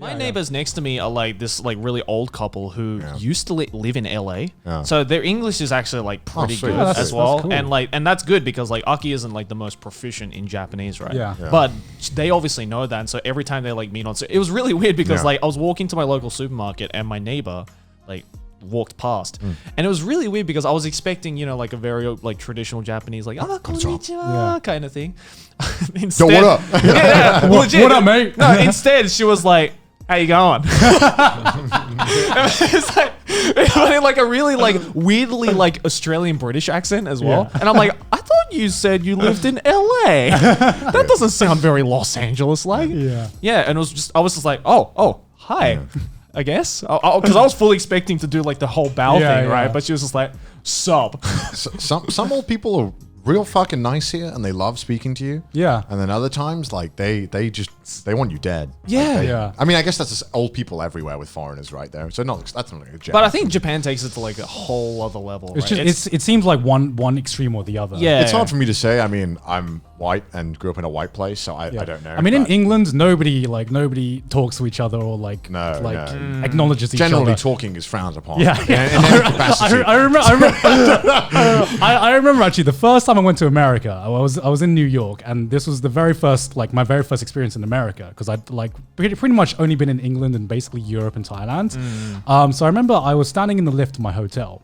My neighbors next to me are like this like really old couple who used to live in LA. Yeah. So their English is actually like pretty good as well. Cool. And that's good because like Aki isn't like the most proficient in Japanese, right? Yeah. But they obviously know that. And so every time they like meet on, so it was really weird because like I was walking to my local supermarket and my neighbor like walked past, and it was really weird because I was expecting, you know, like a very like traditional Japanese, like konnichiwa kind of thing. Instead, yo, what up? Legit, what up, mate? No, instead she was like, "How you going?" It's like a really like weirdly like Australian British accent as well, and I'm like, I thought you said you lived in LA. That doesn't sound very Los Angeles like. Yeah, and I was just like, oh, hi. I guess because I was fully expecting to do like the whole bow thing, right? But she was just like, "Sub." Some old people are real fucking nice here, and they love speaking to you. Yeah. And then other times, like they want you dead. Yeah. I mean, I guess that's just old people everywhere with foreigners, right there. So that's not like a joke. But I think Japan takes it to like a whole other level. It's just it seems like one extreme or the other. Yeah. It's hard for me to say. I mean, I'm white and grew up in a white place, so I don't know. I mean, in England, nobody talks to each other or like acknowledges each other. Generally, talking is frowned upon. Yeah. In any capacity. I remember actually the first time I went to America. I was in New York, and this was the very first my very first experience in America because I'd like pretty much only been in England and basically Europe and Thailand. So I remember I was standing in the lift to my hotel,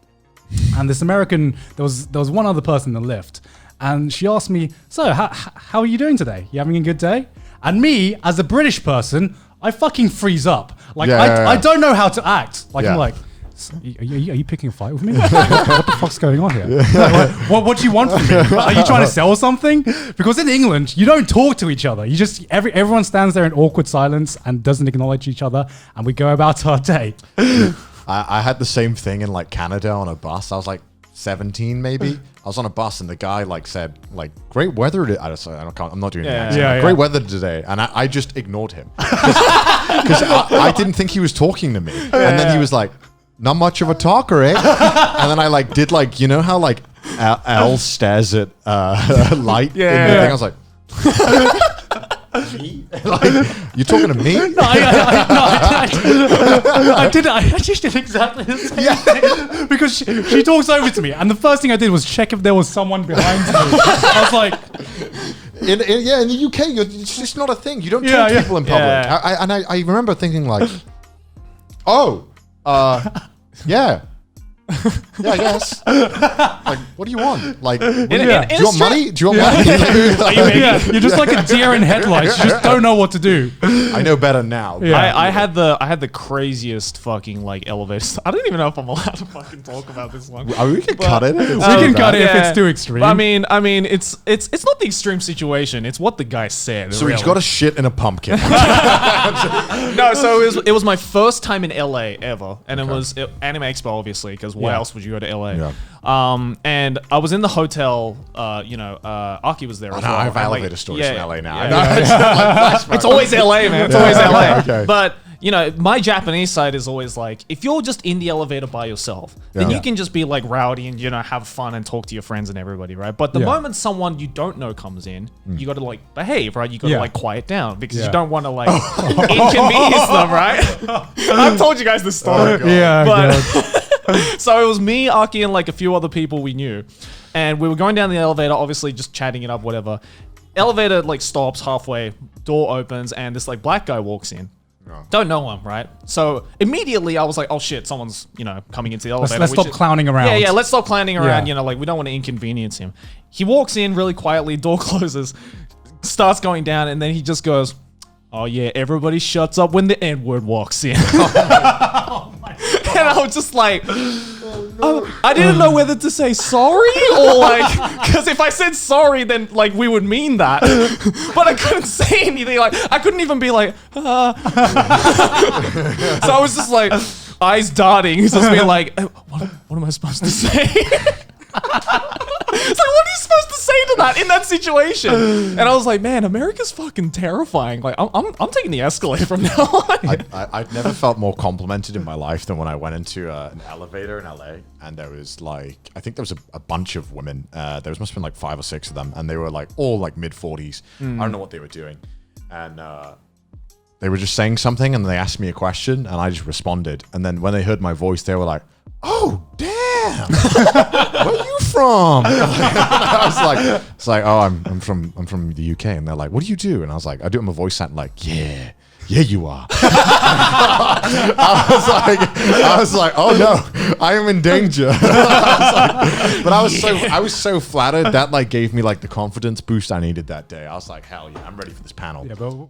and this American there was one other person in the lift. And she asked me, "So, how are you doing today? You having a good day?" And me, as a British person, I fucking freeze up. Like, I don't know how to act. Like, I'm like, are you picking a fight with me? What the fuck's going on here? Like, what do you want from me? Are you trying to sell something? Because in England, you don't talk to each other. You just, everyone stands there in awkward silence and doesn't acknowledge each other. And we go about our day. I had the same thing in like Canada on a bus. I was like 17 maybe. I was on a bus and the guy like said like, "Great weather." I'm not doing that. Great weather today, and I just ignored him because I didn't think he was talking to me. And then he was like, "Not much of a talker, eh?" And then I like did like, you know how like Al stares at light in the thing. I was like, me? Like, you talking to me? No, I just did exactly the same thing because she talks over to me, and the first thing I did was check if there was someone behind me. I was like, in the UK, it's just not a thing. You don't talk to people in public. I remember thinking like, yeah. Yeah, I guess. Like, what do you want? Like, do you want money? Do you want money? You're just like a deer in headlights. You just don't know what to do. I know better now. Yeah. I had the craziest fucking like elevator. I don't even know if I'm allowed to fucking talk about this one. We can cut it. We can cut it if it's too extreme. I mean, it's not the extreme situation. It's what the guy said. So he's got a shit in a pumpkin. No, so it was my first time in LA ever, and it was Anime Expo, obviously, because why else would you go to LA? Yeah. And I was in the hotel. Aki was there as well. I have elevator stories in LA now. It's always LA, man. It's always LA. Okay. But you know, my Japanese side is always like, if you're just in the elevator by yourself, then you can just be like rowdy and, you know, have fun and talk to your friends and everybody, right? But the moment someone you don't know comes in, you got to like behave, right? You got to like quiet down because you don't want to like inconvenience them, right? I've told you guys this story. So it was me, Aki, and like a few other people we knew. And we were going down the elevator, obviously just chatting it up, whatever. Elevator like stops halfway, door opens, and this like black guy walks in. Don't know him, right? So immediately I was like, oh shit, someone's, you know, coming into the elevator. Let's stop clowning around. Yeah, let's stop clowning around. You know, like we don't want to inconvenience him. He walks in really quietly, door closes, starts going down, and then he just goes, "Oh yeah, everybody shuts up when the N-word walks in." And I was just like, I didn't know whether to say sorry or like, because if I said sorry, then like we would mean that. But I couldn't say anything. Like I couldn't even be like, So I was just like, eyes darting, just being like, what am I supposed to say? It's like, what are you supposed to say to that in that situation? And I was like, man, America's fucking terrifying. Like, I'm taking the escalator from now on. I've never felt more complimented in my life than when I went into an elevator in LA, and there was like, I think there was a bunch of women. There must have been like 5 or 6 of them, and they were like all like mid-40s. I don't know what they were doing, and they were just saying something and they asked me a question and I just responded. And then when they heard my voice, they were like, "Oh, damn. Where are you from?" I was like, it's like, "Oh, I'm from the UK." And they're like, "What do you do?" And I was like, "I do it in my voice sound like, yeah, you are." I was like, "Oh no, I am in danger." But I was so flattered that like gave me like the confidence boost I needed that day. I was like, "Hell yeah, I'm ready for this panel." Yeah, but